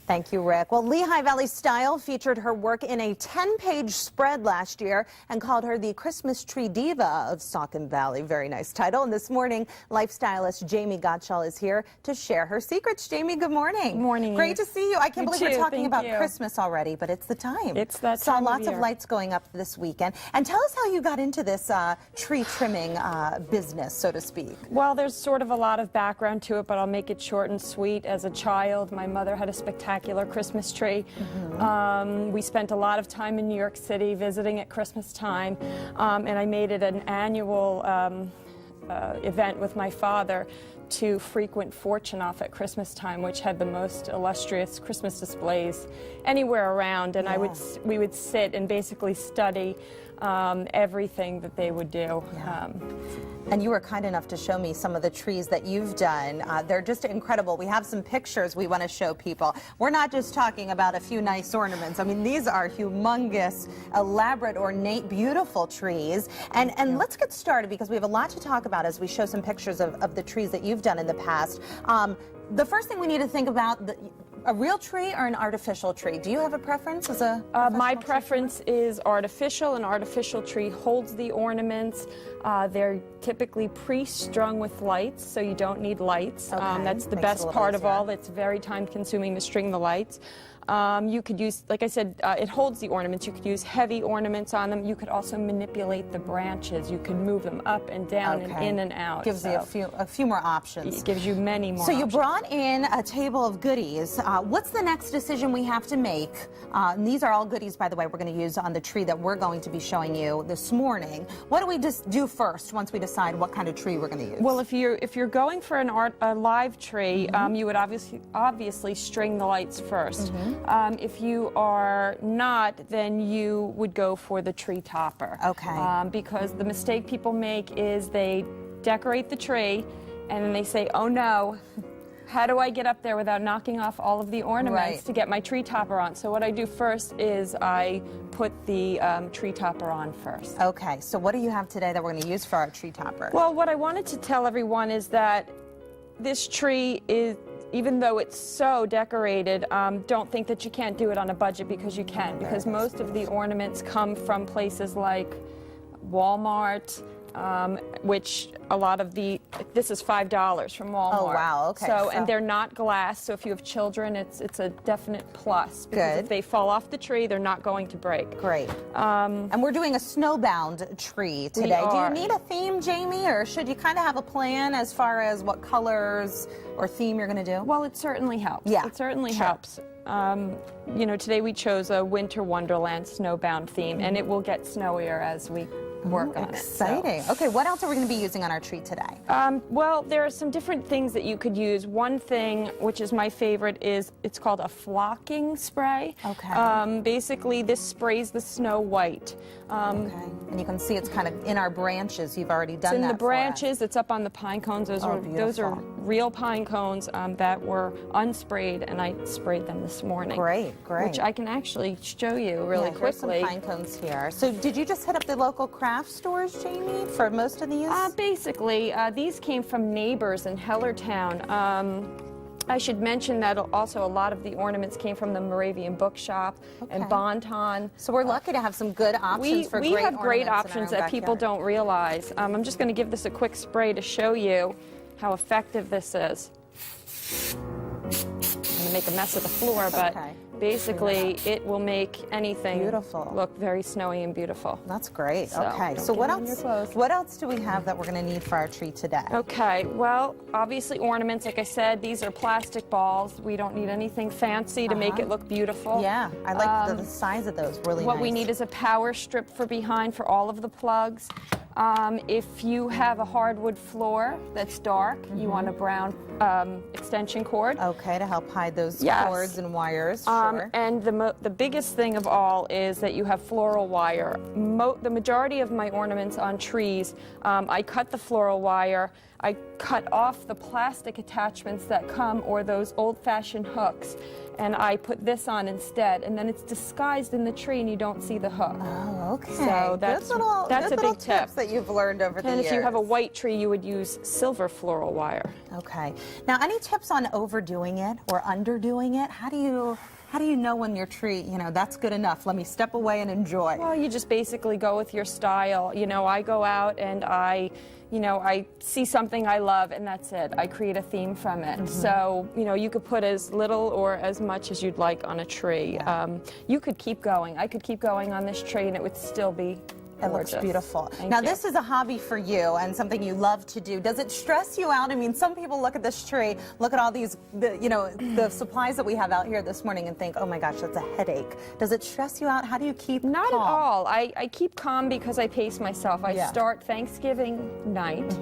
Thank you, Rick. Well, Lehigh Valley Style featured her work in a 10-page spread last year and called her the Christmas tree diva of Saucon Valley. Very nice title. And this morning, Lifestylist Jamie Gottschall is here to share her secrets. Jamie, good morning. Good morning. Great to see you. I can't believe we're talking about you. Christmas already, but it's the time. It's that Saw time lots of of lights going up this weekend. And tell us how you got into this tree trimming business, so to speak. Well, there's sort of a lot of background to it, but I'll make it short and sweet. As a child, my mother had a spectacular Christmas tree. We spent a lot of time in New York City visiting at Christmas time, and I made it an annual event with my father to frequent Fortune Off at Christmas time, which had the most illustrious Christmas displays anywhere around, and we would sit and basically study everything that they would do. And you were kind enough to show me some of the trees that you've done. They're just incredible. We have some pictures we want to show people. We're not just talking about a few nice ornaments. I mean, these are humongous, elaborate, ornate, beautiful trees. And let's get started because we have a lot to talk about as we show some pictures of the trees that you've done in the past. The first thing we need to think about, a real tree or an artificial tree? Do you have a preference as a my preference is artificial. An artificial tree holds the ornaments. They're typically pre-strung with lights, so you don't need lights. That's the best part of all. It's very time-consuming to string the lights. You could use, like I said, it holds the ornaments. You could use heavy ornaments on them. You could also manipulate the branches. You could move them up and down and in and out. Gives you a few more options. It gives you many more options. So you brought in a table of goodies. What's the next decision we have to make? And these are all goodies, by the way, we're going to use on the tree that we're going to be showing you this morning. What do we just do first once we decide what kind of tree we're going to use? Well, if you're going for a live tree, you would obviously string the lights first. If you are not, then you would go for the tree topper. Because the mistake people make is they decorate the tree and then they say, oh no, how do I get up there without knocking off all of the ornaments to get my tree topper on? So what I do first is I put the tree topper on first. Okay, so what do you have today that we're going to use for our tree topper? Well, what I wanted to tell everyone is that this tree is, even though it's so decorated, don't think that you can't do it on a budget, because you can. Because most of the ornaments come from places like Walmart, which a lot of this is $5 from Walmart. Oh, wow, okay. So, and they're not glass, so if you have children, it's a definite plus. Because if they fall off the tree, they're not going to break. Great. And we're doing a snowbound tree today. Do you need a theme, Jamie, or should you kind of have a plan as far as what colors or theme you're going to do? Well, it certainly helps. It certainly helps. You know, today we chose a Winter Wonderland snowbound theme, and it will get snowier as we work on it. Exciting. So. Okay, what else are we going to be using on our tree today? Well, there are some different things that you could use. One thing, which is my favorite, is it's called a flocking spray. Basically, this sprays the snow white. And you can see it's kind of in our branches. You've already done that. It's in the branches. It's up on the pine cones. Those are real pine cones that were unsprayed, and I sprayed them this morning. Great. Which I can actually show you really quickly. Here's some pine cones here. So did you just hit up the local craft stores, Jamie, for most of these? Basically, these came from neighbors in Hellertown. I should mention that also a lot of the ornaments came from the Moravian Bookshop and Bonton. So we're lucky to have some good options for great ornaments. We have great options that people don't realize. I'm just going to give this a quick spray to show you how effective this is. I'm going to make a mess of the floor, but basically it will make anything look very snowy and beautiful. That's great. So what else do we have that we're going to need for our tree today? Okay, well, obviously ornaments. Like I said, these are plastic balls. We don't need anything fancy to make it look beautiful. Yeah, I like the size of those, really nice. What we need is a power strip for behind for all of the plugs. If you have a hardwood floor that's dark, you want a brown extension cord. Okay, to help hide those cords and wires. And the biggest thing of all is that you have floral wire. The majority of my ornaments on trees, I cut the floral wire. I cut off the plastic attachments that come, or those old-fashioned hooks, and I put this on instead, and then it's disguised in the tree and you don't see the hook. Okay. So that's good a little big tip tips that you've learned over the years. And if you have a white tree, you would use silver floral wire. Okay. Now, any tips on overdoing it or underdoing it? How do you know when your tree, that's good enough? Let me step away and enjoy. Well, you just basically go with your style. I go out and I see something I love, and that's it. I create a theme from it. So, you could put as little or as much as you'd like on a tree. Yeah. You could keep going. I could keep going on this tree, and it would still be It gorgeous. looks beautiful. Thank Now, you. this is a hobby for you and something you love to do. Does it stress you out? I mean, some people look at this tree, look at all these, the supplies that we have out here this morning and think, oh my gosh, that's a headache. Does it stress you out? How do you keep Not calm? at all. I keep calm because I pace myself. I start Thanksgiving night,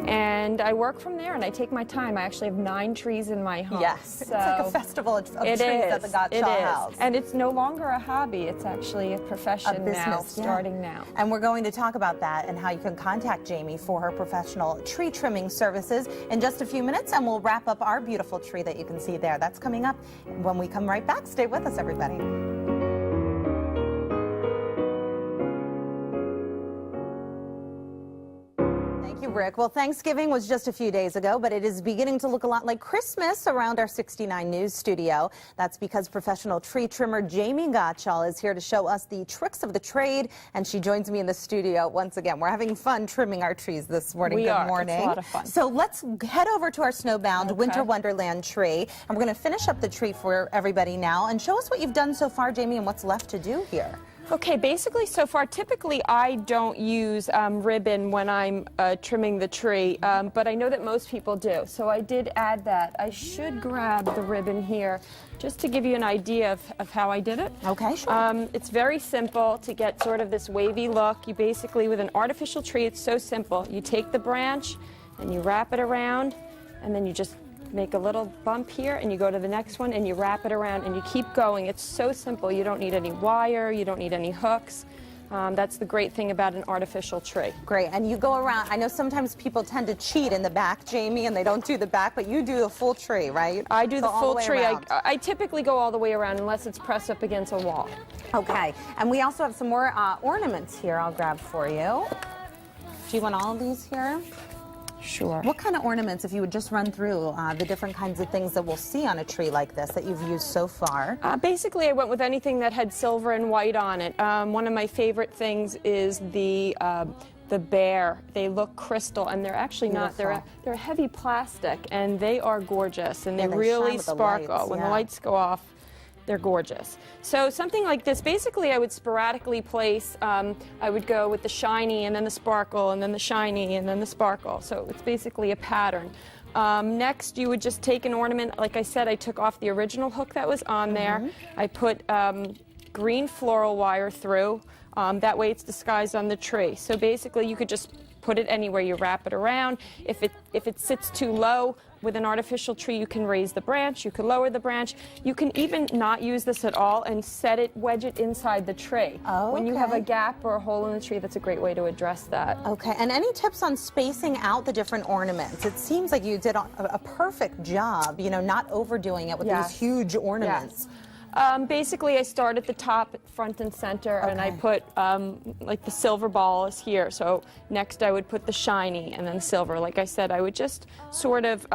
and I work from there, and I take my time. I actually have 9 trees in my home. Yes, it's so like a festival of trees at the Gottschall house. And it's no longer a hobby. It's actually a profession A business, now, yeah. starting now. And we're going to talk about that and how you can contact Jamie for her professional tree trimming services in just a few minutes, and we'll wrap up our beautiful tree that you can see there. That's coming up when we come right back. Stay with us, everybody. Rick. Well, Thanksgiving was just a few days ago, but it is beginning to look a lot like Christmas around our 69 News studio. That's because professional tree trimmer Jamie Gottschall is here to show us the tricks of the trade, and she joins me in the studio once again. We're having fun trimming our trees this morning. Good morning. It's a lot of fun. So let's head over to our snowbound Winter Wonderland tree, and we're going to finish up the tree for everybody now and show us what you've done so far, Jamie, and what's left to do here. Okay, basically so far, typically I don't use ribbon when I'm trimming the tree, but I know that most people do, so I did add that. I should grab the ribbon here just to give you an idea of how I did it. Okay, sure. It's very simple to get sort of this wavy look. You basically, with an artificial tree, it's so simple. You take the branch and you wrap it around, and then you just make a little bump here, and you go to the next one and you wrap it around, and you keep going. It's so simple. You don't need any wire, you don't need any hooks. That's the great thing about an artificial tree. Great. And you go around. I know sometimes people tend to cheat in the back, Jamie, and they don't do the back, but you do the full tree, right? I do the full tree. Around. I typically go all the way around unless it's pressed up against a wall. Okay. And we also have some more ornaments here I'll grab for you. Do you want all of these here? Sure. What kind of ornaments, if you would just run through the different kinds of things that we'll see on a tree like this that you've used so far? Basically, I went with anything that had silver and white on it. One of my favorite things is the bear. They look crystal, and they're actually not. They're heavy plastic, and they are gorgeous, and they really sparkle. When the lights go off, they're gorgeous. So something like this, basically I would sporadically place, I would go with the shiny and then the sparkle and then the shiny and then the sparkle. So it's basically a pattern. Next, you would just take an ornament. Like I said, I took off the original hook that was on there. I put green floral wire through. That way it's disguised on the tree. So basically you could just put it anywhere. You wrap it around. If it sits too low, with an artificial tree, you can raise the branch, you can lower the branch. You can even not use this at all and wedge it inside the tree. Oh, when you have a gap or a hole in the tree, that's a great way to address that. Okay, and any tips on spacing out the different ornaments? It seems like you did a perfect job, not overdoing it with these huge ornaments. Yes. Basically, I start at the top, front and center, and I put, like the silver ball is here. So next I would put the shiny and then silver. Like I said, I would just sort of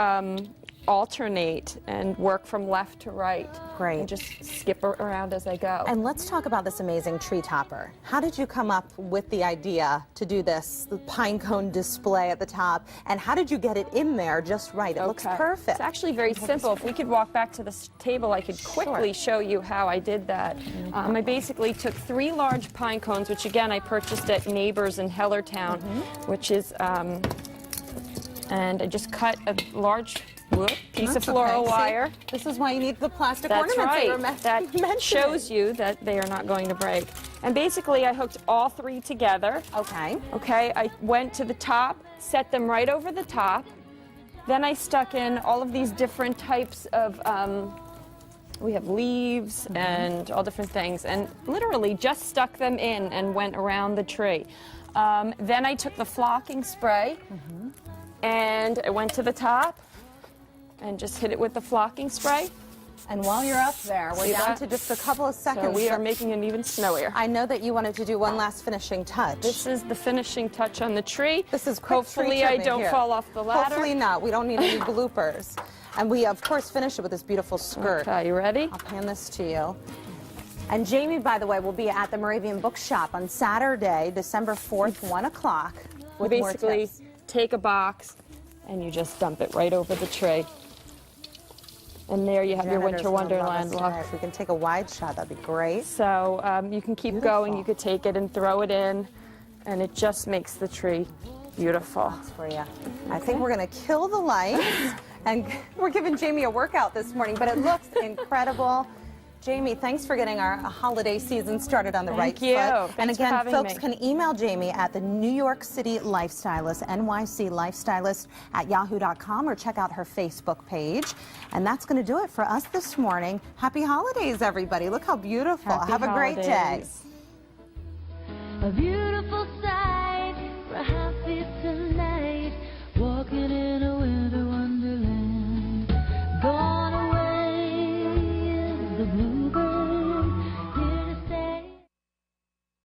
alternate and work from left to right. Great. And just skip around as I go. And let's talk about this amazing tree topper. How did you come up with the idea to do this pine cone display at the top? And how did you get it in there just right? It looks perfect. It's actually very simple. If we could walk back to this table, I could quickly show you how I did that. I basically took 3 large pine cones, which again I purchased at Neighbors in Hellertown, which is, and I just cut a large piece of floral wire. This is why you need the plastic That's ornaments. right. That shows you that they are not going to break. And basically, I hooked all 3 together. Okay. Okay, I went to the top, set them right over the top. Then I stuck in all of these different types of, we have leaves and all different things, and literally just stuck them in and went around the tree. Then I took the flocking spray and I went to the top and just hit it with the flocking spray. And while you're up there, we're See down that? to just a couple of seconds. So we are making it even snowier. I know that you wanted to do one last finishing touch. This is the finishing touch on the tree. This is quick Hopefully tree I trimming don't here. fall off the ladder. Hopefully not. We don't need any bloopers. And we, of course, finish it with this beautiful skirt. Okay, you ready? I'll hand this to you. And Jamie, by the way, will be at the Moravian Bookshop on Saturday, December 4th, 1 o'clock. You basically take a box and you just dump it right over the tree. And there you have your Winter Wonderland look. If we can take a wide shot, that'd be great. So you can keep going. You could take it and throw it in, and it just makes the tree beautiful. For you. I think we're going to kill the lights, and we're giving Jamie a workout this morning, but it looks incredible. Jamie, thanks for getting our holiday season started on the right foot. Thank you. And again, for having folks me. can email Jamie at the New York City Lifestylist, NYC Lifestylist at yahoo.com, or check out her Facebook page. And that's going to do it for us this morning. Happy holidays, everybody. Look how beautiful. Happy Have a great day. holidays. A beautiful sight for a happy